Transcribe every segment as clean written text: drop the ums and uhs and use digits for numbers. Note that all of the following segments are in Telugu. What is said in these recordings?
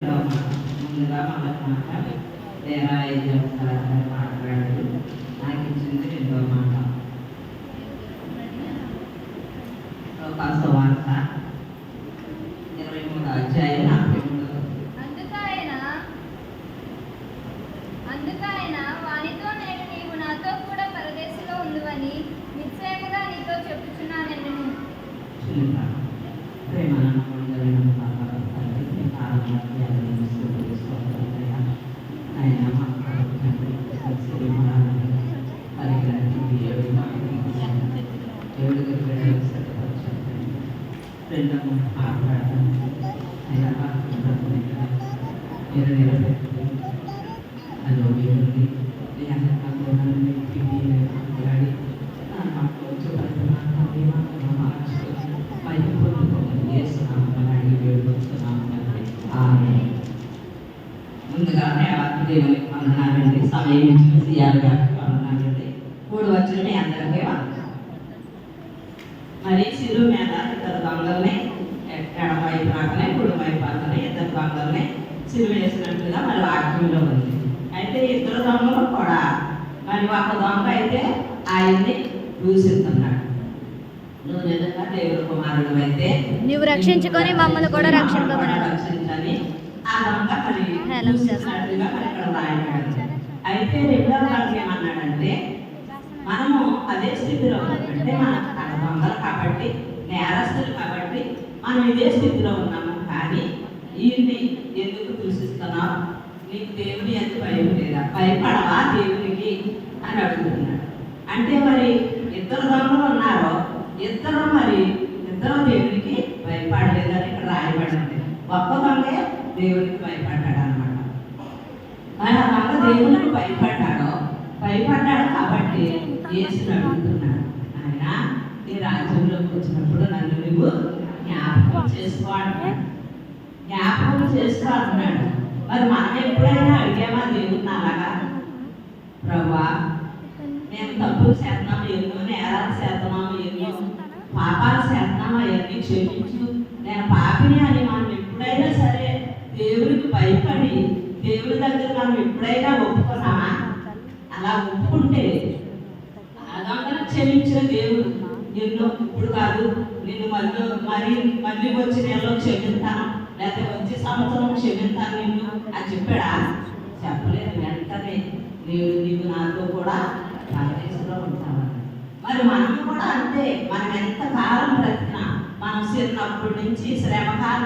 ముందుగా మొదటి మాట తేరా ఐదు మాట్లాడారు. నాకు ఇచ్చింది రెండో మాట లోకాసు వార్త 23వ అధ్యాయం 43. అందుకైన వానితో నేను నీవు నాతో కూడా పరదేశంలో ఉండువని నిశ్చయముగా నీతో చెప్పుచున్నానెను. ప్రేమ ముందుగా దేవునికి వందనాలండి. సమయం ఇచ్చిన సీఆర్ గారికి వందనాలండి. కూడి వచ్చిన మీ అందరికీ వందనాలు. మరి సిలువ మీద ఇద్దరు దొంగల్ని ఎడమవైపు రాకనే కుడివైపు రాకనే ఇద్దరు దొంగల్ని సిలువ వేసినట్లుగా మరి వాక్యంలో ఉంది. అయితే ఇద్దరు దొంగలు కూడా మరి ఒక దొంగ అయితే ఆయన్ని దూషిస్తున్నాడు. నువ్వు నిజంగా దేవుడు కుమారుడు అయితే నువ్వు రక్షించుకొని మమ్మల్ని కూడా రక్షించని ఆ దొంగ మరి దూషించినట్లుగా మరి ఇక్కడ రాయబడింది. అయితే రెండవ వాక్యం ఏమన్నాడంటే మనము అదే స్థితిలో అంటే మన దొంగలు కాబట్టి నేరస్తులు కాబట్టి మనం ఇదే స్థితిలో ఉన్నాము. కానీ వీరిని ఎందుకు దూషిస్తున్నావు? నీకు దేవుని ఎంత భయం లేదా? భయపడవా దేవునికి అని అడుగుతున్నాడు. అంటే మరి ఇద్దరు దొంగలు ఉన్నారో ఇద్దరు దేవునికి భయపడలేదని ఇక్కడ రాయబడింది. ఒక్క దొంగే దేవునికి భయపడ్డాడు అనమాట. మరి ఆ దొంగ దేవునికి భయపడ్డాడు కాబట్టి యేసుని అడుగుతున్నాడు, ఆయన నీ రాజ్యంలోకి వచ్చినప్పుడు నన్ను నువ్వు జ్ఞాపకం చేసుకో అంటున్నాడు. మరి మనం ఎప్పుడైనా అడిగామా దేవుని అలాగా? ప్రభువా, మేము తప్పులు చేస్తున్నాము, ఎన్నో నేరాలు చేస్తున్నాము, ఎన్నో పాపాలు చేస్తున్నాము, అవన్నీ క్షమించు, నేను పాపిని అని మనం ఎప్పుడైనా సరే దేవుడికి భయపడి దేవుడి దగ్గర మనం ఎప్పుడైనా ఒప్పుకున్నామా? అలా ఒప్పుకుంటే అదంతా క్షమించిన దేవుడు ఎన్నో ఇప్పుడు కాదు నేను మళ్ళీ వచ్చి నెలలో క్షమిస్తాను, లేకపోతే వచ్చే సంవత్సరం క్షమిస్తాను నిన్ను అని చెప్పాడా? చెప్పలేదు. వెంటనే నీవు నాతో కూడా పరదేశంలో ఉంటావని. మరి మనం కూడా అంతే. మనం ఎంత కాలం బ్రతికినా మనం చిన్నప్పటి నుంచి శ్రమకాల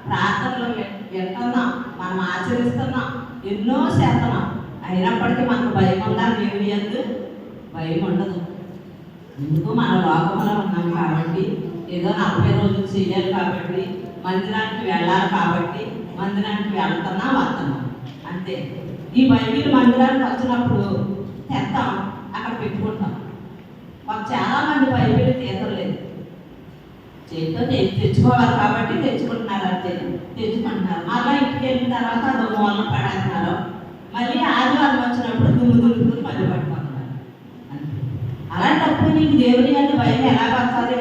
ప్రార్థనలు వింటున్నాం, మనం ఆచరిస్తున్నాం, ఎన్నో చేస్తున్నాం. అయినప్పటికీ మనకు భయం ఉందా? దేవుని యందు భయం ఉండదు. ఎందుకు? మన లోకంలో ఉన్నాం కాబట్టి, ఏదో 40 రోజులు చేయాలి కాబట్టి, మందిరానికి వెళ్ళాలి కాబట్టి మందిరానికి వెళ్తున్నాం, వస్తున్నాం అంతే. ఈ బైబిల్ మందిరానికి వచ్చినప్పుడు తెస్తాం, అక్కడ పెట్టుకుంటాం. మాకు చాలామంది బైబిల్ తీయలేదు, చేతితో తెచ్చుకోవాలి కాబట్టి తెచ్చుకుంటున్నారు, అంతే తెచ్చుకుంటున్నారు. మళ్ళీ ఇంటికి వెళ్ళిన తర్వాత అది మూలన పడేస్తున్నారు. మళ్ళీ ఆదివారం వచ్చినప్పుడు దుమ్ముకుని మళ్ళీ పట్టుకుంటున్నారు. అలాంటప్పుడు నీకు దేవుని యొక్క భయం ఎలా వస్తుంది?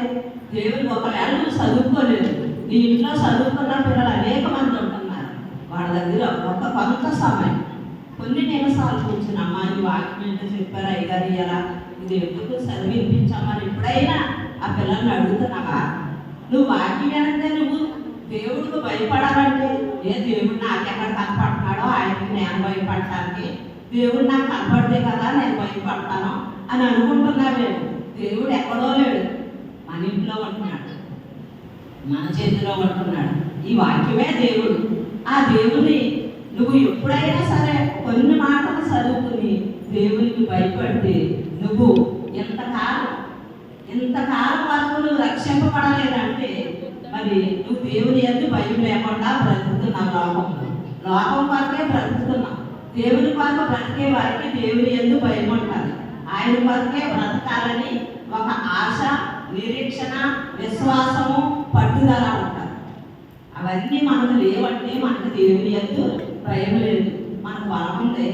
దేవుని ఒకవేళ నువ్వు చదువుకోలేదు, నీ ఇంట్లో చదువుకున్న పిల్లలు అనేక మంది ఉంటున్నారు. వాళ్ళ దగ్గర కొంత సమయం కొన్ని నిమిషాలు కూర్చున్నమ్మా, ఈ వాక్యం ఏంటో చెప్పారా అయ్యారు, ఇలా ఇది ఎందుకు చదివించామని ఎప్పుడైనా ఆ పిల్లల్ని అడుగుతున్నావా? నువ్వు వాక్యం ఏంటంటే నువ్వు దేవుడికి భయపడాలంటే దేవుడు నాకెక్కడ కనపడుతున్నాడో ఆయనకి నేను భయపడటానికి, దేవుడు నాకు కనపడితే కదా నేను భయపడతాను అని అనుకుంటున్నావే. దేవుడు ఎక్కడో లేడు, మన ఇంట్లో ఉంటున్నాడు, మన చేతిలో ఉంటున్నాడు. ఈ వాక్యమే దేవుడు. ఆ దేవుని నువ్వు ఎప్పుడైనా సరే కొన్ని మాటలు చదువుకుని దేవునికి భయపడితే నువ్వు ఇంతకాలం వరకు నువ్వు రక్షింపబడలేదంటే మరి నువ్వు దేవుని యందు భయం లేకుండా బ్రతుకుతున్నావు. లోకం వరకే బ్రతుకుతున్నావు. దేవుని కొరకు బ్రతికే వారికి దేవుని యందు భయం ఉంటుంది. ఆయన కొరకే బ్రతకాలని ఒక ఆశ, నిరీక్షణ, విశ్వాసము, పట్టుదల ఉంటారు. అవన్నీ మనకు లేవంటే మనకు దేవుని యందు భయం లేదు. మనకు బలం ఉంది,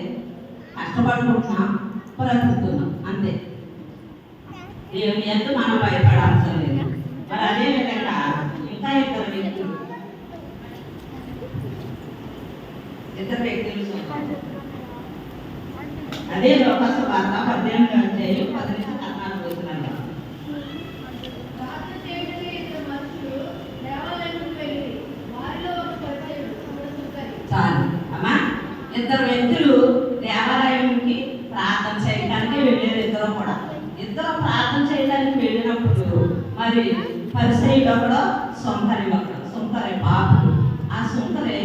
కష్టపడుకుంటున్నాం, బ్రతుకుతున్నాం అంతే. దేవుని యందు మనం భయపడాల్సిన లేదు. మరి అదే విధంగా ఇంకా ఇద్దరు వ్యక్తులు ఇద్దరు వ్యక్తులు సుంకం. అదే లోకాసు వార్త 18 అధ్యాయం 14 వచనాలు. చాలు అమ్మా, ఇద్దరు వ్యక్తులు దేవాలయంకి ప్రార్థన చేయడానికి వెళ్ళారు. ఇద్దరు ప్రార్థన చేయడానికి వెళ్ళినప్పుడు మరి పరిసయ్యుడు ఒకడు, సుంకరి పాపు. ఆ సుంకరి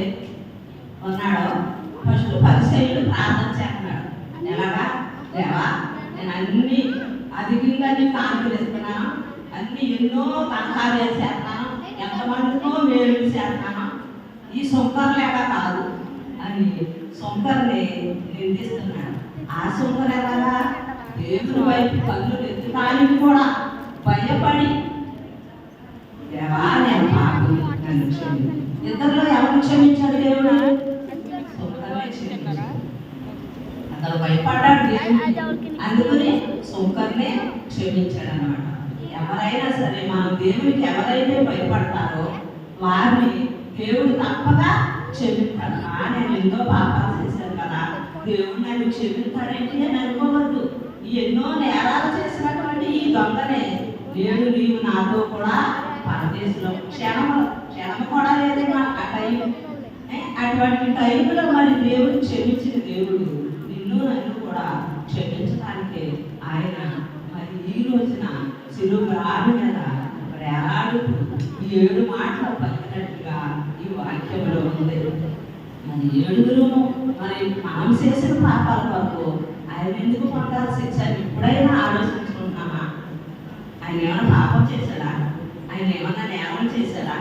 ఉన్నాడు. ఫస్ట్ పరిసయ్యుడు ప్రార్థన చేస్తున్నాడు. ఎలాగా? దేవా, నేను అన్ని అధికంగా నీకు కానుకలు ఇస్తున్నాను, అన్ని ఎన్నో తనఖాలు చేస్తున్నాను, ఎంతమందికో మేలు చేస్తున్నాను, ఈ సుంకర్ లేక కాదు అని సుంకర్ని నిందిస్తున్నాడు. ఆ సుంకర్ ఎలాగా? దేవుని వైపు కళ్ళు ఎత్తుటానికి కూడా భయపడి, దేవా నేను పాపం, నన్ను క్షమించు. ఇద్దరిలో ఎవరు క్షమించాడు? దేవుడు సుంకర్నే క్షమించాడు. అతను భయపడ్డాడు దేవుడికి, అందుకని సుంకర్నే క్షమించాడు అన్నమాట. ఎవరైనా సరే మనం దేవునికి ఎవరైతే భయపడతారో వారిని దేవుడు తప్పగా క్షమిస్తాడు. నేను ఎన్నో పాపాలు చేశాను కదా, దేవుడు నన్ను క్షమిస్తాడేంటి అని అనుకోవద్దు. ఎన్నో నేరాలు చేసినటువంటి ఈ దొంగనే నేడు నీవు నాతో కూడా పరదేశంలో క్షణము కూడా లేదే మాకు ఆ టైం. అటువంటి టైంలో మరి దేవుడు క్షమించిన దేవుడు నిన్ను నన్ను కూడా క్షమించడానికి ఆయన మరి ఈ రోజున సిలువ రాడు మీద వేలాడుతూ 7 మాటలు పలికినట్టుగా ఈ వాక్యంలో ఉంది. మరి 7 మరి మనం చేసిన పాపాల కొరకు ఆయన ఎందుకు పొందాలి శిక్ష? ఎప్పుడైనా ఆలోచించుకుంటున్నామా? ఆయన ఏమైనా పాపం చేశాడా? ఆయన ఏమన్నా నేరం చేశాడా?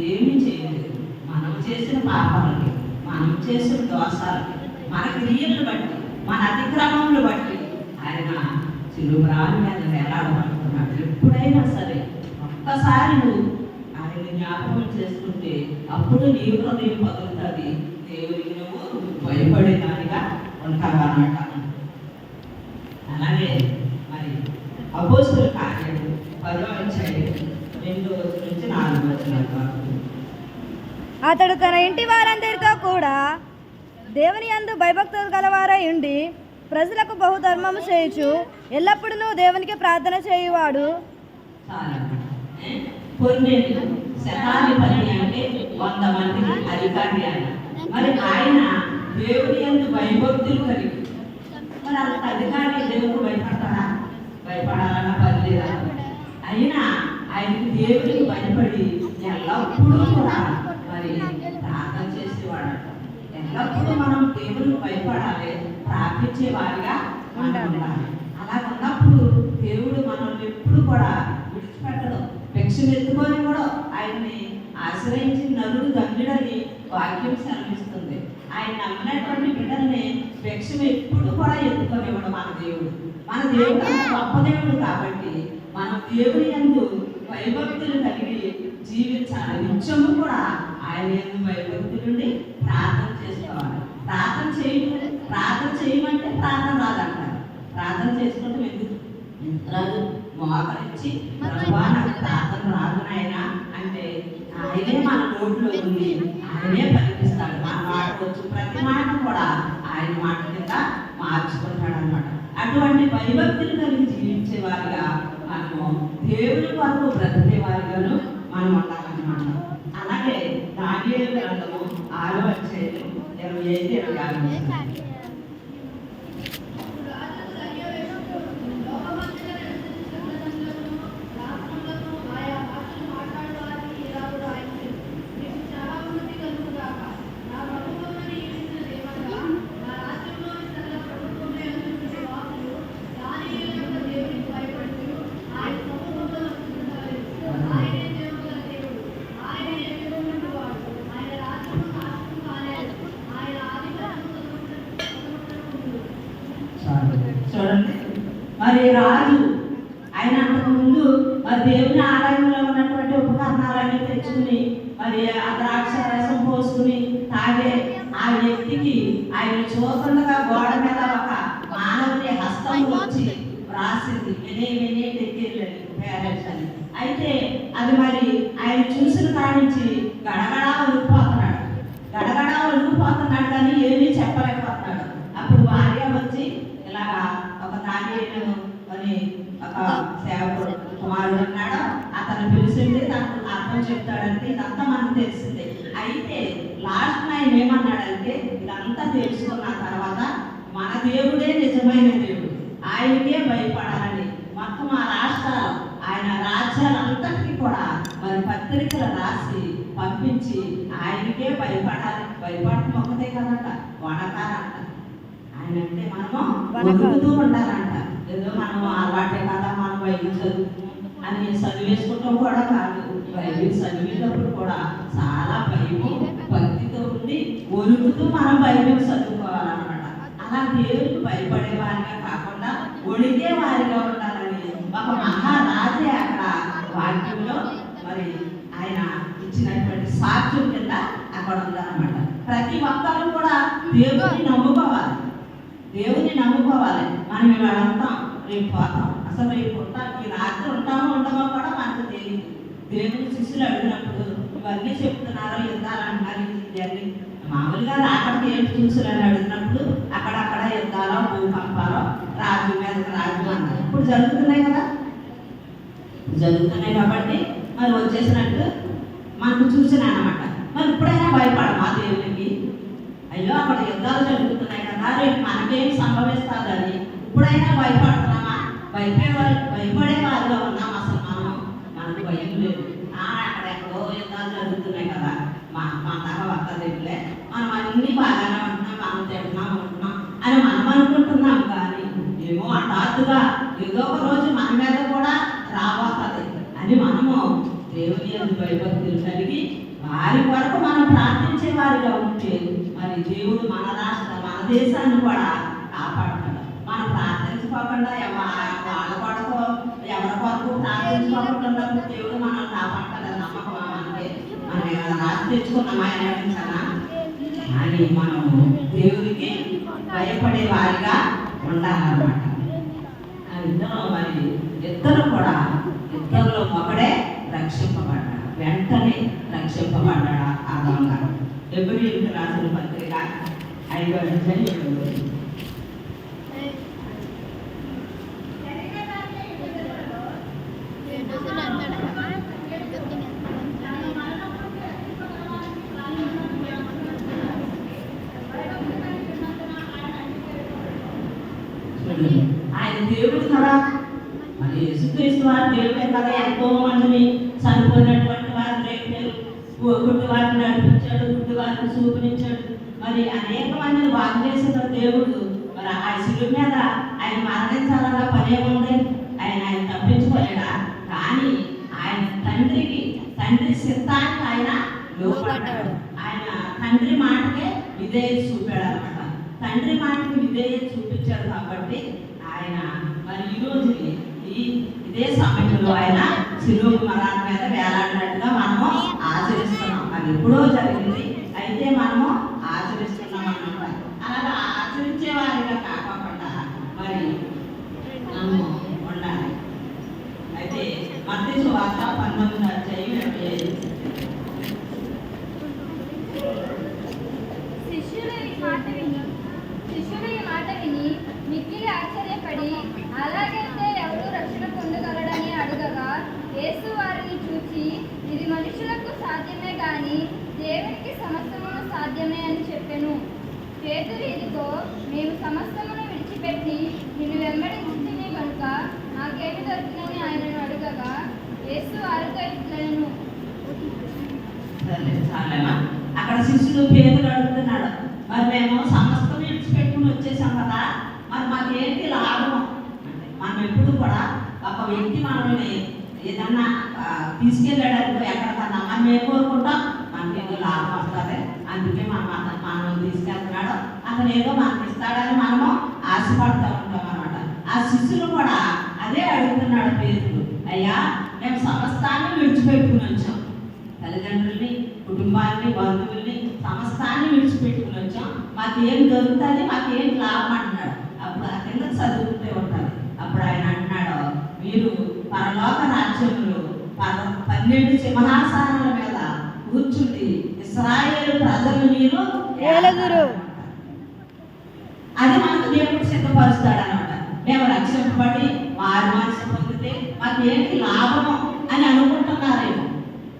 ఏమీ చేయలేదు. మనం చేసిన పాపాలకి, మనం చేసిన దోషాలకి, మన క్రియలను బట్టి, మన అతిక్రమములు బట్టి ఆయన సిలువ రాళ్ళ మీద వేలాడబడుతున్నాడు. ఎప్పుడైనా సరే ఒక్కసారి నువ్వు ఆయన జ్ఞాపకం చేసుకుంటే అప్పుడు నీ హృదయం పగులుతుంది. దేవుడికి నువ్వు భయపడేదానిగా ఉంటావన్నమాట. అలాగే మరి అపోస్తుల కార్యాలు 10వ అధ్యాయం 2 నుంచి 4 వచనాల వరకు. అతడు తన ఇంటి వారందరితో కూడా దేవుని యందు భయభక్తులు గలవారై ఉండి ప్రజలకు బహుధర్మము చేయుచు ఎల్లప్పుడూ దేవునికి ప్రార్థన చేయువాడు. కొన్ని శతాధిపతి అంటే 100 మందికి అధికారి ఆయన. మరి ఆయన దేవుని యందు భయభక్తులు కలిగి, మరి అంత అధికారి దేవునికి భయపడతాడా? భయపడాలన్న పని లేదా? అయినా ఆయనకి దేవుడికి భయపడి ఎల్లప్పుడూ కూడా మరి ప్రార్థన చేసేవాడు. ఎల్లప్పుడూ మనం దేవుడికి భయపడాలి, ప్రార్థించే వారిగా ఉండాలి. అలా ఉన్నప్పుడు దేవుడు మనల్ని ఎప్పుడు కూడా విడిచిపెట్టడం, భిక్షను ఎత్తుకొని కూడా ఆయన్ని ఆశ్రయించి నలుడు దండుడని వాక్యం సెలవిస్తుంది. ఆయన నమ్మినటువంటి బిడ్డల్ని భిక్షను ఎప్పుడు కూడా ఎత్తుకొనివ్వడం మన దేవుడు గొప్ప దేవుడు కాబట్టి మనం దేవుని యందు భయభక్తులు కలిగి జీవించాలి. నిత్యము కూడా ఆయన యందు భయభక్తులుండి ప్రార్థన చేసుకోవాలి. ప్రార్థన చేయమంటే ప్రార్థన రాదంటారు. ప్రార్థన చేసుకోవడం ఎందుకు రాదు? మోకరించి ప్రభువా నాకు ప్రార్థన రాదు నాయనా అంటే ఆయనే మన నోట్లో ఉంది, ఆయనే పలికిస్తాడు. మన మాటవచ్చు ప్రతి మాట కూడా ఆయన మాట కింద మార్చుకుంటాడు అన్నమాట. అటువంటి భయభక్తులు కలిగి జీవించే వారిగా మనము దేవుని కొరకు బ్రతికే వారిగాను మనం ఉండాలన్నమాట. అలాగే దానియేలు గ్రంథము 6వ అధ్యాయం 25-26. చూడండి, మరి రాజు ఆయన అంతకుముందు మరి దేవుని ఆలయంలో ఉన్నటువంటి ఉపకరణాలన్నీ తెచ్చుకుని మరి ఆ ద్రాక్ష రసం పోసుకుని తాగే ఆ వ్యక్తికి ఆయన చూస్తుండగా గోడ మీద ఒక మానవుని హస్తం వచ్చి రాసింది వినే పేరెంట్స్ అని. అయితే అది మరి ఆయన చూసిన కానించి గడగడా ఉడిపోతున్నాడు కానీ మన దేవుడే నిజమైన దేవుడు, ఆయనకే భయపడాలని మొత్తం ఆ రాష్ట్రాలు ఆయన రాజ్యాలంతటికీ కూడా మరి పత్రికలు రాసి పంపించి ఆయనకే భయపడాలి. భయపడటం ఒక్కటే కదంట, వణకాలంట. ఆయన అంటే మనము వణుకుతూ ఉండాలంట. ఏదో మనం అలవాటే కదా మనం బైబిల్ చదువు అని చదివేసుకోవటం కూడా కాదు. బైబిల్ చదివేటప్పుడు కూడా చాలా భయము భక్తితో ఉండి వణుకుతూ మనం బైబిల్ చదువుకోవాలన్నమాట. అలా దేవుడికి భయపడే వారిగా కాకుండా వణికే వారిగా ఉండాలని ఒక మహారాజే అక్కడ వాక్యంలో మరి ఆయన ఇచ్చినటువంటి సాక్ష్యం కింద అక్కడ ఉందన్నమాట. ప్రతి ఒక్కరు కూడా దేవుడిని నమ్ముకోవాలి, దేవుని నమ్ముకోవాలి. మనం ఇవాళ ఉంటాం, రేపు పోతాం. అసలు రేపు ఉంటాం, ఈ రాత్రి ఉంటామో ఉండమో కూడా మనకు తెలియదు. దేవుని శిష్యులు అడిగినప్పుడు ఇవన్నీ చెప్తున్నారో యుద్ధాలు అంటున్నారు, ఇవన్నీ మామూలుగా రాకడికి ఏంటి చూసులని అడిగినప్పుడు అక్కడక్కడ యుద్ధాలో భూకంపాలో రాజు మీదకి రాజు అన్నారు. ఇప్పుడు జరుగుతున్నాయి కదా, జరుగుతున్నాయి కాబట్టి మరి వచ్చేసినట్టు మనకు చూసిన అనమాట. మరి ఇప్పుడైనా భయపడమా దేవునికి? అయ్యో అక్కడ యుద్ధాలు జరుగుతున్నాయి కదా, రేపు మనకేం సంభవిస్తుందని ఇప్పుడైనా భయపడుతున్నామా? భయపడే వారిలో ఉన్నాం అసలు మనం? మనకు భయం లేదు. అక్కడెక్కడో యుద్ధాలు జరుగుతున్నాయి కదా, మా తగ వస్తలేదులే, మనం అన్ని బాగానే ఉంటున్నాం, మనం తింటున్నాం ఉంటున్నాం అని మనం అనుకుంటున్నాం. కానీ ఏమో హఠాత్తుగా ఏదో ఒక రోజు మన మీద కూడా రాబోతుంది అని మనము దేవుని యందు భయభక్తులు కలిగి వారి కొరకు మనం ప్రార్థించే వారిగా ఉంటే మరి దేవుడు మన రాష్ట్ర మన దేశాన్ని కూడా కాపాడతాడు. మనం ప్రార్థించుకోకుండా వాళ్ళ కొరకు ఎవరి కొరకు ప్రార్థించుకోకుండా దేవుడు మనం కాపాడతాడు నమ్మకం అంటే మనం ఏమైనా రాసి తెచ్చుకున్నామా అనిపించాలా అని మనము దేవుడికి భయపడే వారిగా ఉండాలన్నమాట. ఇద్దరు మరి ఇద్దరు కూడా ఇద్దరులో ఒకడే రక్షింపబడ్డాడు, వెంటనే రక్షింపబడ్డాడు ఆ దొంగ. హెబ్రీయులకు రాసిన పత్రిక 5వ అధ్యాయం 7వ వచనం. ఆయన దేవుడు కదా, మరి యేసుక్రీస్తు వారు దేవుడే కదా. ఎంతో మందిని చనిపోయినటువంటి వారిని రేపారు, గుడ్డి వారిని నడిపించాడు, గుడ్డి వారిని చూపించాడు, మరి అనేక మందిని బాగు చేసిన దేవుడు మరి ఆ శిలువ మీద ఆయన మరణించాలన్న పనే ఉంది. ఆయన తప్పించుకోలేడా? కానీ ఆయన తండ్రి సిద్ధానికి ఆయన లోపడ్డాడు. ఆయన తండ్రి మాటకే విధేయత చూపాడు అనమాట. తండ్రి మాటకి విధేయత చూపించాడు కాబట్టి ఆయన మరి ఈ రోజు ఇదే సమయంలో ఆయన శిలువ మరణం మీద వేలాడినట్టుగా మనము ఆచరిస్తున్నాం. అది ఎప్పుడో జరిగింది, అయితే మనము ఆచరిస్తున్నాం అన్నమాట. అలాగా ఆచరించే వారిగా కాకుండా మరి మనము ఉండాలి. అయితే మత్తయి సువార్త 19వ అధ్యాయం 75. శిష్యులు ఈ మాట విని మిక్కిలి ఆశ్చర్యపడి అలాగైతే ఎవరు రక్షణ పొందగలడని అడగగా యేసు వారిని చూచి ఇది మనుషులకు సాధ్యమే గాని దేవునికి సమస్తమును సాధ్యమే అని చెప్పెను. పేతురు ఇదిగో మేము సమస్తమును విడిచిపెట్టి నిన్ను వెంబడించుచుని కనుక నాకేమి దొరికినని ఆయనను అడగగా యేసు వారితో ఇట్లనెను. అక్కడ శిష్యులు పేతురు అడుగుతున్నాడు, మరి మేము సమస్తం విడిచిపెట్టుకుని వచ్చేసాం కదా, మరి మాకేంటి లాభం అంటే మనం ఎప్పుడు కూడా ఒక వ్యక్తి మనల్ని ఏదన్నా తీసుకెళ్ళాడనుకో ఎక్కడికన్నా మనం ఏం కోరుకుంటాం, మనకి ఏదో లాభం వస్తుంది, అందుకే మనం తీసుకెళ్తున్నాడు, అతను ఏదో మనకి ఇస్తాడని మనము ఆశపడుతూ ఉంటాం అనమాట. ఆ శిష్యులు కూడా అదే అడుగుతున్నాడు పేతురు, అయ్యా మేము సమస్తాన్ని విడిచిపెట్టుకుని వచ్చాం, తల్లిదండ్రుల్ని, కుటుంబాన్ని, బంధువుల్ని, సమస్తాన్ని విడిచిపెట్టుకుని వచ్చాం, మాకు ఏం దొరుకుతుంది, మాకు ఏం లాభం అంటున్నాడు. అప్పుడు ఆ కింద చదువుకుంటే ఉంటారు. అప్పుడు ఆయన అంటున్నాడు, మీరు పరలోక రాజ్యంలో 12 సింహాసనాల మీద కూర్చుండి ఇశ్రాయేలు ప్రజలు మీరు ఏలుగురు. అది మనకు దేవుడు సిద్ధపరుస్తాడు అనమాట. మేము రక్షింపబడి వారి మనసు పొందితే మాకు ఏంటి లాభము అని అనుకుంటున్నారేమో,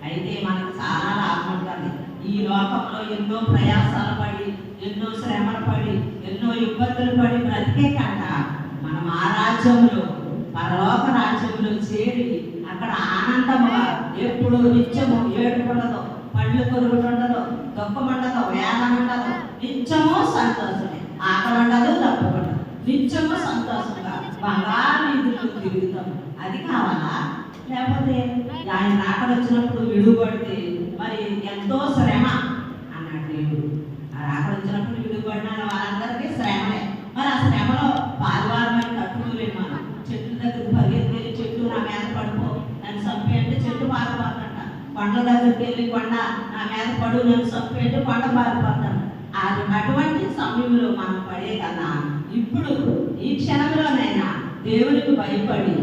అయితే మనకు చాలా లాభం ఉంటుంది. ఈ లోకంలో ఎన్నో ప్రయాసాలు పడి, ఎన్నో శ్రమలు పడి, ఎన్నో ఇబ్బందులు పడి బ్రతికే కంట మనం ఆ రాజ్యంలో, పరలోక రాజ్యంలో చేరి అక్కడ ఆనందముగా ఎప్పుడు నిత్యము ఏడుపు ఉండదు, పళ్ళు కొరుగులు ఉండదు, దుఃఖం ఉండదు, వేదన ఉండదు, నిత్యము సంతోషమే, ఆకలి ఉండదు, దప్పు ఉండదు, నిత్యము సంతోషంగా బంగారు వీధుల్లో తిరుగుతాం. అది కావాలా? లేకపోతే ఆయన రాకడ వచ్చినప్పుడు విడుబడితే మరి ఎంతో శ్రమ అన్నాడు దేవుడు. ఆ రాకడ వచ్చినప్పుడు విడుబడిన వాళ్ళందరికీ శ్రమలే. మరి ఆ శ్రమలో పాల్వారమని తట్టుకోలేము. మనం చెట్ల దగ్గరికి పరిగెత్తి చెట్టు నా మీద పడిపో నన్ను చంపి అంటే చెట్టు పారిపోతుంట. కొండల దగ్గరికి వెళ్ళి కొండ నా మీద పడు నన్ను చంపి అంటే కొండ పారిపోతాను. అది అటువంటి సమయంలో మనం పడే కదా. ఇప్పుడు ఈ క్షణంలోనైనా దేవునికి భయపడి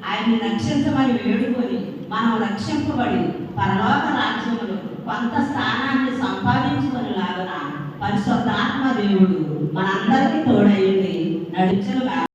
ఆయన్ని రక్షించమని వేడుకొని మనం రక్షింపబడి పరలోక రాజ్యములు కొంత స్థానాన్ని సంపాదించుకొని లాగున పరిశుద్ధాత్మ దేవుడు మనందరికీ తోడైంది నడిచలుగా.